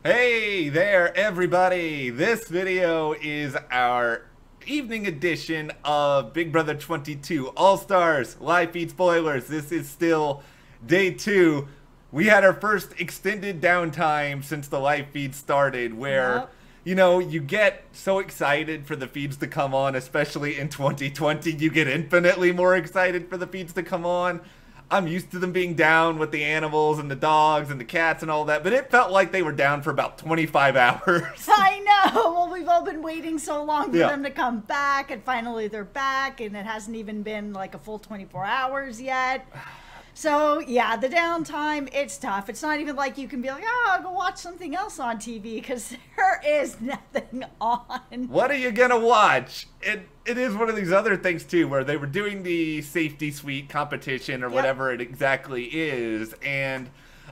Hey there, everybody! This video is our evening edition of Big Brother 22 All-Stars live feed spoilers. This is still day 2. We had our first extended downtime since the live feed started where, you get so excited for the feeds to come on, especially in 2020. You get infinitely more excited for the feeds to come on. I'm used to them being down with the animals and the dogs and the cats and all that, but it felt like they were down for about 25 hours. I know. Well, we've all been waiting so long for them to come back, and finally they're back, and it hasn't even been like a full 24 hours yet. So, yeah, the downtime, it's tough. It's not even like you can be like, oh, I'll go watch something else on TV, because there is nothing on. What are you going to watch? It is one of these other things, too, where they were doing the safety suite competition or whatever it exactly is, and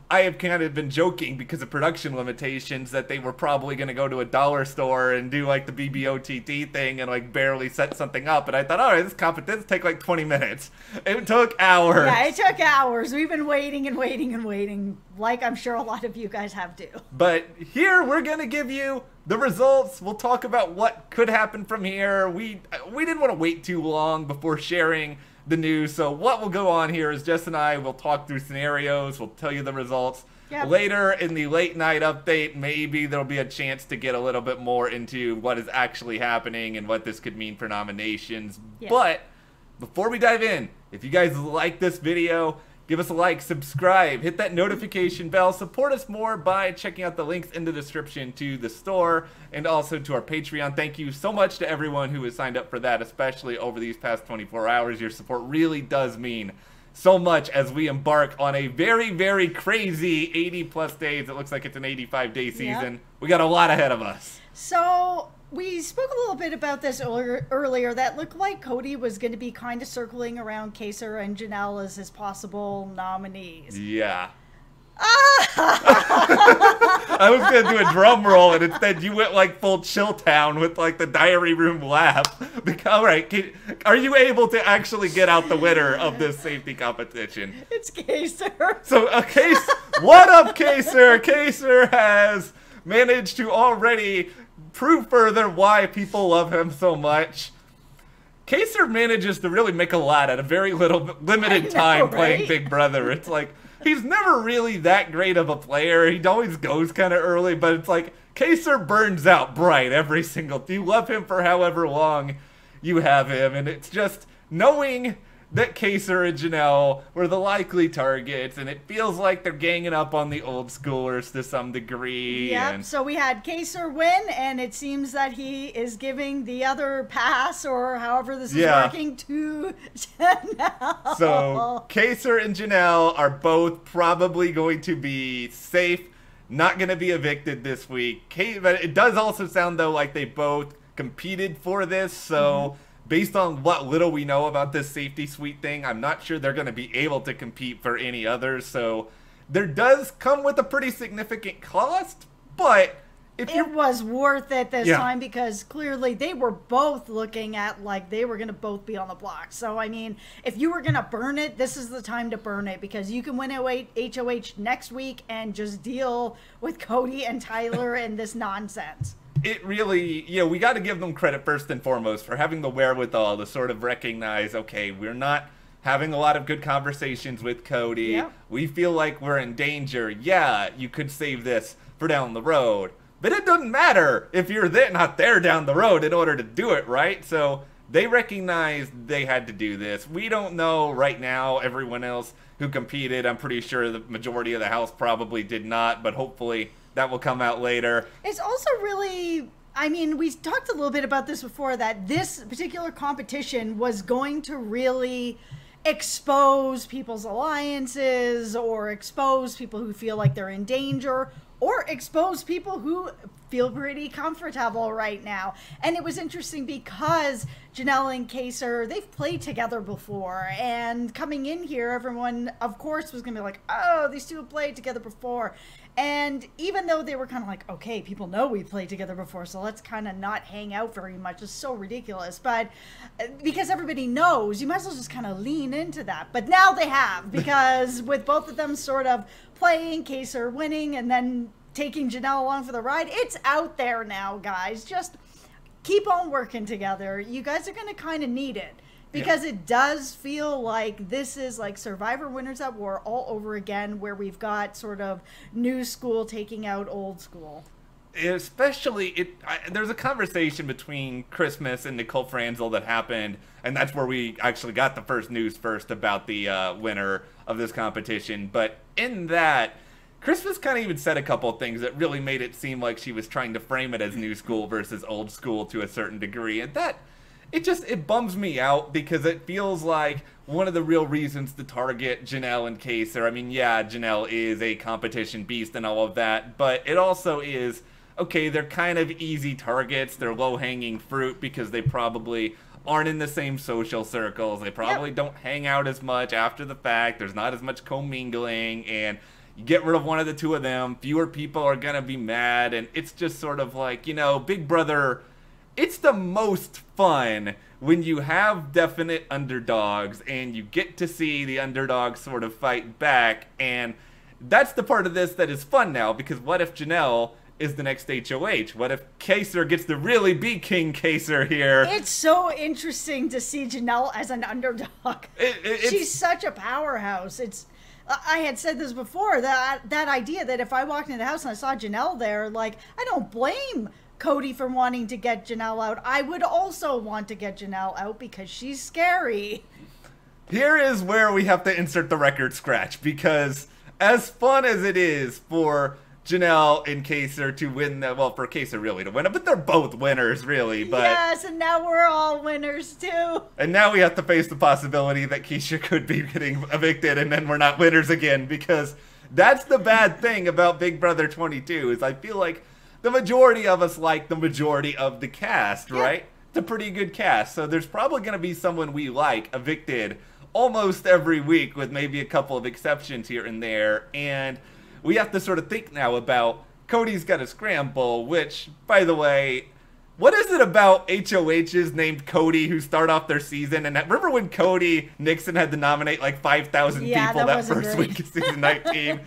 I have kind of been joking because of production limitations that they were probably going to go to a dollar store and do like the BBOTT thing and like barely set something up. And I thought, all right, this competition take like 20 minutes. It took hours. Yeah, it took hours. We've been waiting and waiting and waiting, like I'm sure a lot of you guys have too. But here we're going to give you the results. We'll talk about what could happen from here. We didn't want to wait too long before sharing the news, so what will go on here is Jess and I will talk through scenarios, we'll tell you the results. Later in the late night update, maybe there'll be a chance to get a little bit more into what is actually happening and what this could mean for nominations. But before we dive in, if you guys like this video, give us a like, subscribe, hit that notification bell, support us more by checking out the links in the description to the store and also to our Patreon. Thank you so much to everyone who has signed up for that, especially over these past 24 hours. Your support really does mean so much as we embark on a very, very crazy 80-plus days. It looks like it's an 85-day season. We got a lot ahead of us. So we spoke a little bit about this earlier. That looked like Cody was going to be kind of circling around Kaser and Janelle as his possible nominees. Yeah. I was going to do a drum roll, and instead you went like full chill town with like the diary room laugh. All right, are you able to actually get out the winner of this safety competition? It's Kaser. So, what up, Kaser? Kaser has managed to already prove further why people love him so much. Kaser manages to really make a lot at a very limited time playing Big Brother. It's like, he's never really that great of a player. He always goes kind of early, but it's like, Kaser burns out bright every single time. You love him for however long you have him, and it's just knowing that Kaser and Janelle were the likely targets, and it feels like they're ganging up on the old schoolers to some degree. Yep, so we had Kaser win, and it seems that he is giving the other pass, or however this is working, to Janelle. So Kaser and Janelle are both probably going to be safe, not going to be evicted this week. But it does also sound, though, like they both competed for this, so based on what little we know about this safety suite thing, I'm not sure they're going to be able to compete for any others. So there does come with a pretty significant cost, but it was worth it this time because clearly they were both looking at like they were going to both be on the block. So, I mean, if you were going to burn it, this is the time to burn it because you can win HOH next week and just deal with Cody and Tyler and this nonsense. It really, we got to give them credit first and foremost for having the wherewithal to sort of recognize, okay, we're not having a lot of good conversations with Cody. We feel like we're in danger. Yeah, you could save this for down the road. But it doesn't matter if you're not there down the road in order to do it, right? So they recognized they had to do this. We don't know right now everyone else who competed. I'm pretty sure the majority of the house probably did not, but hopefully that will come out later. It's also really, I mean, we talked a little bit about this before, that this particular competition was going to really expose people's alliances or expose people who feel like they're in danger or expose people who feel pretty comfortable right now. And it was interesting because Janelle and Kaser, they've played together before, and coming in here, everyone, of course, was gonna be like, oh, these two have played together before. And even though they were kind of like, okay, people know we played together before, so let's kind of not hang out very much. It's so ridiculous. But because everybody knows, you might as well just kind of lean into that. But now they have, because with both of them sort of playing, Kaser winning, and then taking Janelle along for the ride. It's out there now, guys. Just keep on working together. You guys are going to kind of need it. Because it does feel like this is like Survivor Winners at War all over again, where we've got sort of new school taking out old school. Especially, there's a conversation between Christmas and Nicole Franzel that happened, and that's where we actually got the first news first about the winner of this competition. But in that, Christmas kind of even said a couple of things that really made it seem like she was trying to frame it as new school versus old school to a certain degree, and that... It bums me out because it feels like one of the real reasons to target Janelle and Kaser. I mean, yeah, Janelle is a competition beast and all of that, but it also is, okay, they're kind of easy targets. They're low-hanging fruit because they probably aren't in the same social circles. They probably don't hang out as much after the fact. There's not as much commingling, and you get rid of one of the two of them, fewer people are going to be mad, and it's just sort of like, Big Brother... It's the most fun when you have definite underdogs and you get to see the underdogs sort of fight back, and that's the part of this that is fun now, because what if Janelle is the next HOH? What if Kaser gets to really be King Kaser here? It's so interesting to see Janelle as an underdog. She's such a powerhouse. I had said this before, that idea that if I walked into the house and I saw Janelle there, like, I don't blame Cody from wanting to get Janelle out. I would also want to get Janelle out because she's scary. Here is where we have to insert the record scratch, because as fun as it is for Janelle and Kaser to win for Kaser really to win it, but they're both winners really. But yes, and now we're all winners too. And now we have to face the possibility that Keisha could be getting evicted and then we're not winners again, because that's the bad thing about Big Brother 22 is I feel like the majority of us like the majority of the cast, right? It's a pretty good cast. So there's probably going to be someone we like evicted almost every week with maybe a couple of exceptions here and there. And we have to sort of think now about Cody's got to scramble, which, by the way, what is it about HOHs named Cody who start off their season? And remember when Cody Nixon had to nominate like 5,000 people that first week of season 19?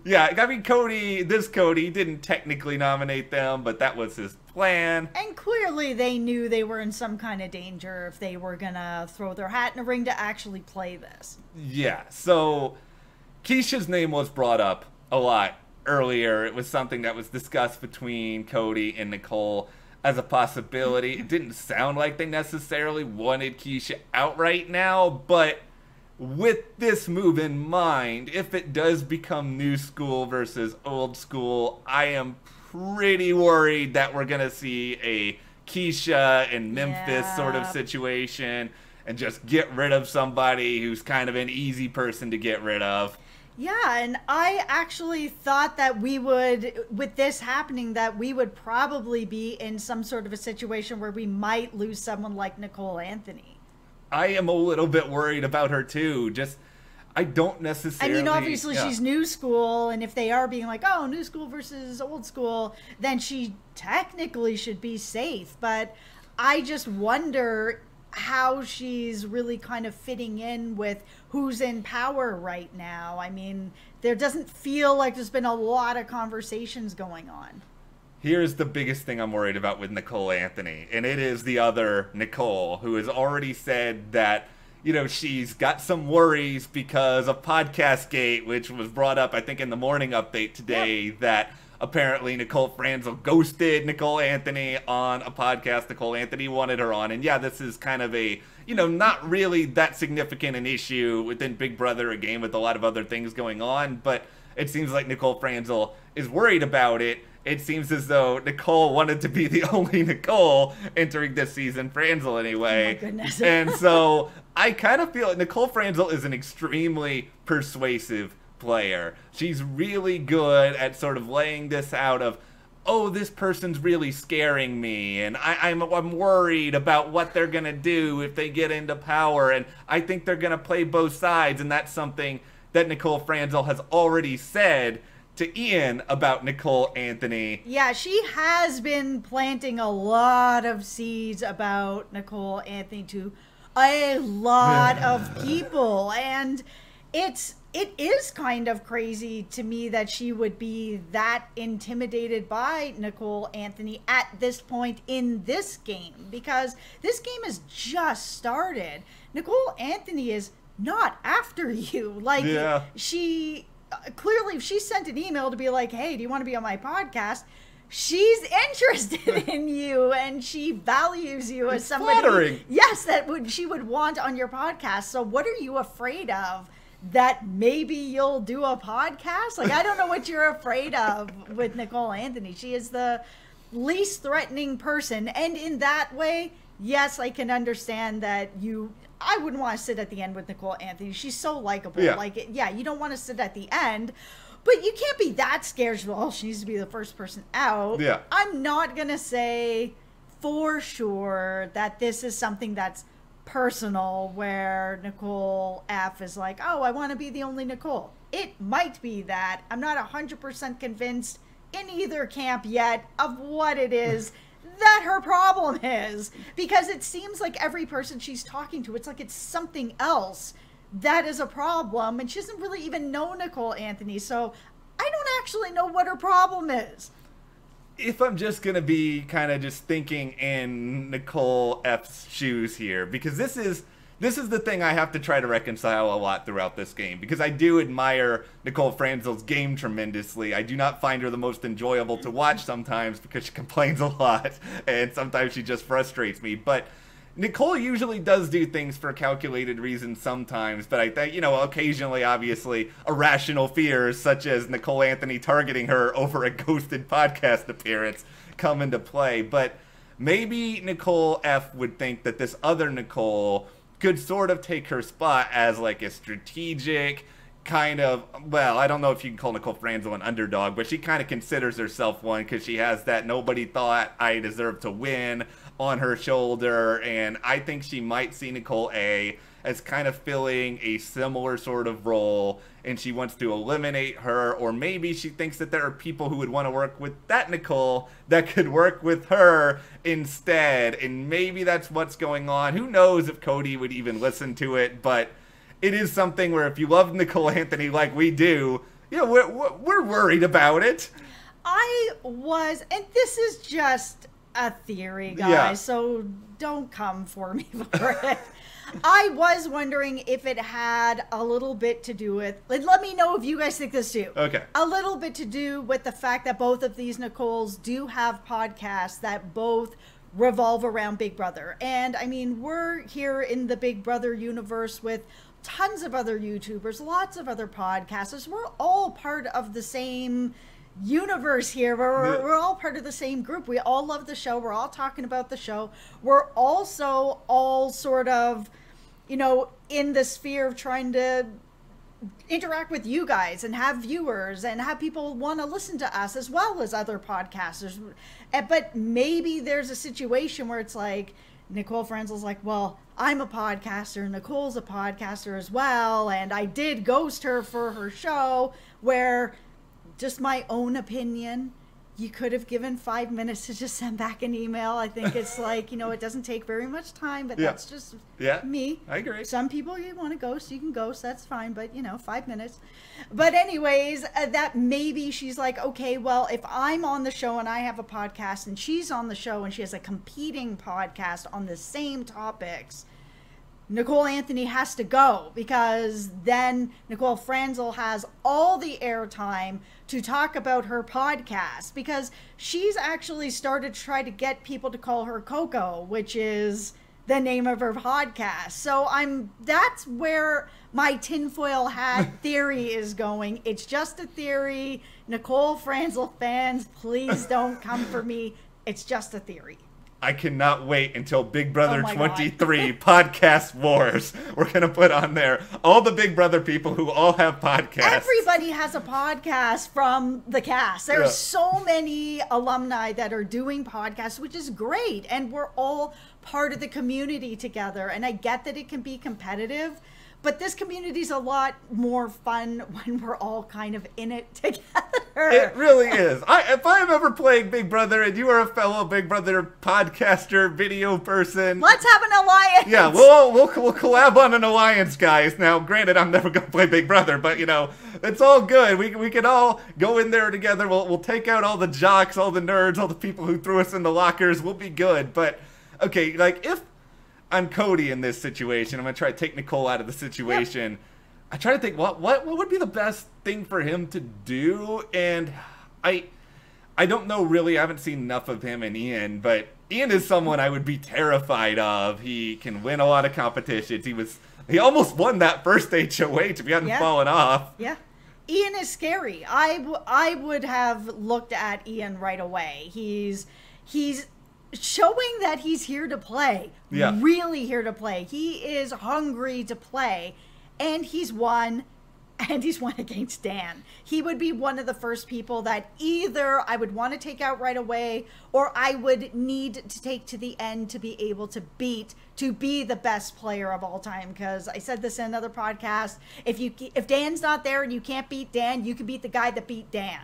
Yeah, I mean, Cody didn't technically nominate them, but that was his plan. And clearly they knew they were in some kind of danger if they were going to throw their hat in a ring to actually play this. Yeah, so Keisha's name was brought up a lot earlier. It was something that was discussed between Cody and Nicole as a possibility. It didn't sound like they necessarily wanted Keisha out right now, but with this move in mind, if it does become new school versus old school, I am pretty worried that we're going to see a Keisha and Memphis sort of situation and just get rid of somebody who's kind of an easy person to get rid of. Yeah, and I actually thought that we would, with this happening, that we would probably be in some sort of a situation where we might lose someone like Nicole Anthony. I am a little bit worried about her too. I don't necessarily... I mean, obviously she's new school, and if they are being like, oh, new school versus old school, then she technically should be safe. But I just wonder how she's really kind of fitting in with who's in power right now. I mean, there doesn't feel like there's been a lot of conversations going on. Here's the biggest thing I'm worried about with Nicole Anthony, and it is the other Nicole, who has already said that, she's got some worries because of Podcast Gate, which was brought up, I think, in the morning update today, that apparently Nicole Franzel ghosted Nicole Anthony on a podcast Nicole Anthony wanted her on. And yeah, this is kind of a, not really that significant an issue within Big Brother, a game with a lot of other things going on, but it seems like Nicole Franzel is worried about it. It seems as though Nicole wanted to be the only Nicole entering this season, Franzel anyway. Oh my goodness. And so I kind of feel like Nicole Franzel is an extremely persuasive player. She's really good at sort of laying this out of, oh, this person's really scaring me, and I'm worried about what they're gonna do if they get into power, and I think they're gonna play both sides, and that's something that Nicole Franzel has already said to Ian about Nicole Anthony. Yeah, she has been planting a lot of seeds about Nicole Anthony to a lot of people, and it's it is kind of crazy to me that she would be that intimidated by Nicole Anthony at this point in this game, because this game has just started. Nicole Anthony is not after you. Like, she clearly, if she sent an email to be like, hey, do you want to be on my podcast? She's interested in you, and she values you as somebody. Flattering. Yes, she would want on your podcast. So what are you afraid of? That maybe you'll do a podcast? Like, I don't know what you're afraid of with Nicole Anthony. She is the least threatening person. And in that way, yes, I can understand that I wouldn't want to sit at the end with Nicole Anthony. She's so likable. Yeah. Like, yeah, you don't want to sit at the end. But you can't be that scared. Well, she needs to be the first person out. Yeah. I'm not going to say for sure that this is something that's personal, where Nicole F is like, oh, I want to be the only Nicole. It might be that. I'm not 100% convinced in either camp yet of what it is that her problem is. Because it seems like every person she's talking to, it's like it's something else that is a problem, and she doesn't really even know Nicole Anthony, so I don't actually know what her problem is. If I'm just going to be kind of just thinking in Nicole F's shoes here, because this is the thing I have to try to reconcile a lot throughout this game, because I do admire Nicole Franzel's game tremendously. I do not find her the most enjoyable to watch sometimes because she complains a lot, and sometimes she just frustrates me, but Nicole usually does do things for calculated reasons sometimes, but I think, occasionally, obviously, irrational fears, such as Nicole Anthony targeting her over a ghosted podcast appearance, come into play. But maybe Nicole F would think that this other Nicole could sort of take her spot as, like, a strategic kind of, well, I don't know if you can call Nicole Franzel an underdog, but she kind of considers herself one because she has that nobody thought I deserve to win on her shoulder, and I think she might see Nicole A as kind of filling a similar sort of role, and she wants to eliminate her, or maybe she thinks that there are people who would want to work with that Nicole that could work with her instead, and maybe that's what's going on. Who knows if Cody would even listen to it, but it is something where if you love Nicole Anthony like we do, we're worried about it. And this is just a theory, guys, so don't come for me for it. I was wondering if it had a little bit to do with, let me know if you guys think this too. Okay. A little bit to do with the fact that both of these Nicoles do have podcasts that both revolve around Big Brother. And I mean, we're here in the Big Brother universe with tons of other YouTubers, lots of other podcasters. We're all part of the same universe here. We're all part of the same group. We all love the show. We're all talking about the show. We're also all sort of, in the sphere of trying to interact with you guys and have viewers and have people want to listen to us as well as other podcasters. But maybe there's a situation where it's like Nicole Franzel's like, well, I'm a podcaster, Nicole's a podcaster as well, and I did ghost her for her show, where, just my own opinion, you could have given 5 minutes to just send back an email. I think it's like, it doesn't take very much time, but that's just me. I agree. Some people, you want to ghost, you can ghost, that's fine, but 5 minutes. But anyways, that maybe she's like, okay, well, if I'm on the show and I have a podcast and she's on the show and she has a competing podcast on the same topics, Nicole Anthony has to go, because then Nicole Franzel has all the airtime to talk about her podcast, because she's actually started to try to get people to call her Coco, which is the name of her podcast. So that's where my tinfoil hat theory is going. It's just a theory. Nicole Franzel fans, please don't come for me. It's just a theory. I cannot wait until Big Brother 23 Podcast Wars. We're going to put on there all the Big Brother people who all have podcasts. Everybody has a podcast from the cast. There's so many alumni that are doing podcasts, which is great. And we're all part of the community together. And I get that it can be competitive, But this community's a lot more fun when we're all kind of in it together. It really is. If I'm ever playing Big Brother and you are a fellow Big Brother podcaster, video person, let's have an alliance. Yeah, we'll collab on an alliance, guys. Now, granted, I'm never gonna play Big Brother, but you know, it's all good. We can all go in there together. We'll take out all the jocks, all the nerds, all the people who threw us in the lockers. We'll be good. But okay, like if I'm Cody in this situation, I'm gonna try to take Nicole out of the situation. Yep. I try to think what would be the best thing for him to do, and I don't know really. I haven't seen enough of him and Ian, but Ian is someone I would be terrified of. He can win a lot of competitions. He almost won that first HOH if he hadn't fallen off. Yeah. Ian is scary. I would have looked at Ian right away. He's showing that he's here to play. Yeah. Really here to play. He is hungry to play. And he's won against Dan. He would be one of the first people that either I would want to take out right away or I would need to take to the end to be able to beat, to be the best player of all time. Because I said this in another podcast, if Dan's not there and you can't beat Dan, you can beat the guy that beat Dan.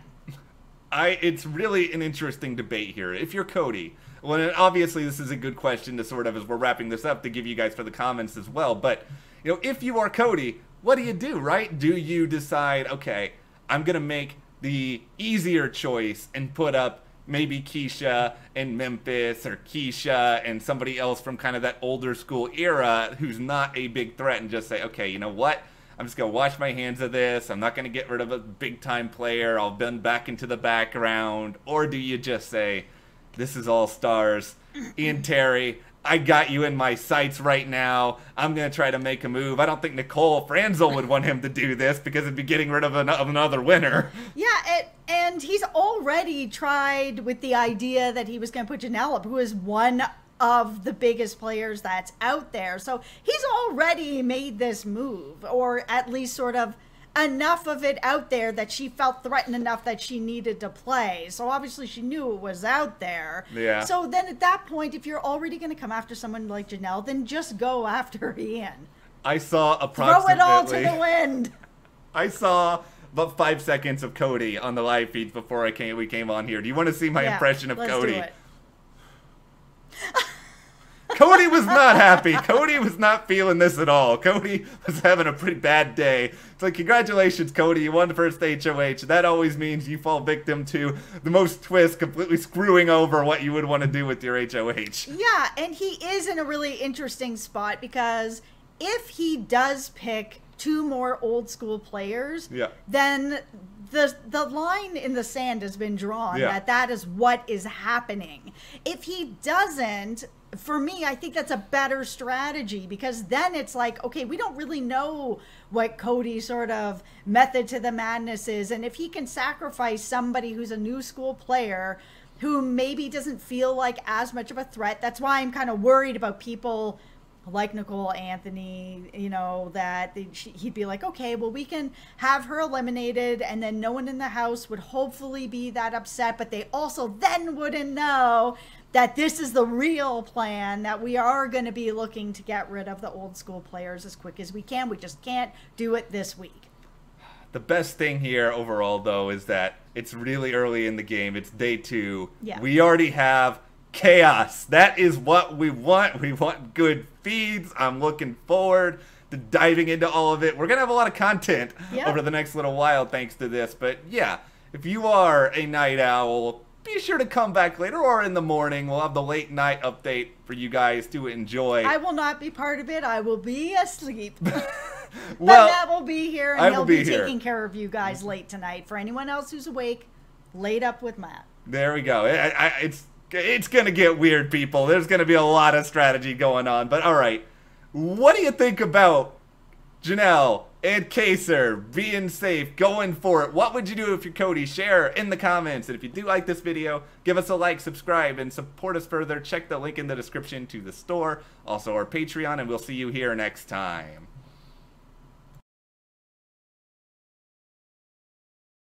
It's really an interesting debate here. If you're Cody, well, obviously this is a good question to sort of, as we're wrapping this up, to give you guys for the comments as well. But, you know, if you are Cody, what do, right? Do you decide, okay, I'm going to make the easier choice and put up maybe Keisha and Memphis or Keisha and somebody else from kind of that older school era who's not a big threat and just say, okay, you know what? I'm just going to wash my hands of this. I'm not going to get rid of a big-time player. I'll bend back into the background. Or do you just say, this is all stars. Ian Terry, I got you in my sights right now. I'm going to try to make a move. I don't think Nicole Franzel would want him to do this because it'd be getting rid of another winner. Yeah, and he's already tried with the idea that he was going to put Janelle up, who is one of the biggest players that's out there. So he's already made this move, or at least sort of enough of it out there that she felt threatened enough that she needed to play. So obviously she knew it was out there. Yeah. So then at that point, if you're already going to come after someone like Janelle, then just go after Ian. I saw approximately... Throw it all to the wind. I saw about 5 seconds of Cody on the live feeds before we came on here. Do you want to see my impression of Cody? Do it. Cody was not happy. Cody was not feeling this at all. Cody was having a pretty bad day. It's like, congratulations, Cody. You won the first HOH. That always means you fall victim to the most twists, completely screwing over what you would want to do with your HOH. Yeah, and he is in a really interesting spot because if he does pick two more old school players, then the line in the sand has been drawn that is what is happening. If he doesn't, for me, I think that's a better strategy because then it's like, okay, we don't really know what Cody's sort of method to the madness is. And if he can sacrifice somebody who's a new school player who maybe doesn't feel like as much of a threat, that's why I'm kind of worried about people like Nicole Anthony, you know, that he'd be like, okay, well, we can have her eliminated and then no one in the house would hopefully be that upset, but they also then wouldn't know that this is the real plan, that we are going to be looking to get rid of the old school players as quick as we can. We just can't do it this week. The best thing here overall, though, is that it's really early in the game. It's day 2. Yeah. We already have chaos. That is what we want. We want good feeds. I'm looking forward to diving into all of it. We're going to have a lot of content over the next little while thanks to this. But yeah, if you are a night owl, be sure to come back later or in the morning. We'll have the late night update for you guys to enjoy. I will not be part of it. I will be asleep. Well, but Matt will be here, and he'll be here. taking care of you guys late tonight. For anyone else who's awake, laid up with Matt. There we go. It's going to get weird, people. There's going to be a lot of strategy going on. But all right, what do you think about Janelle and Kaser being safe, going for it? What would you do if you're Cody? Share in the comments. And if you do like this video, give us a like, subscribe, and support us further. Check the link in the description to the store, also our Patreon, and we'll see you here next time.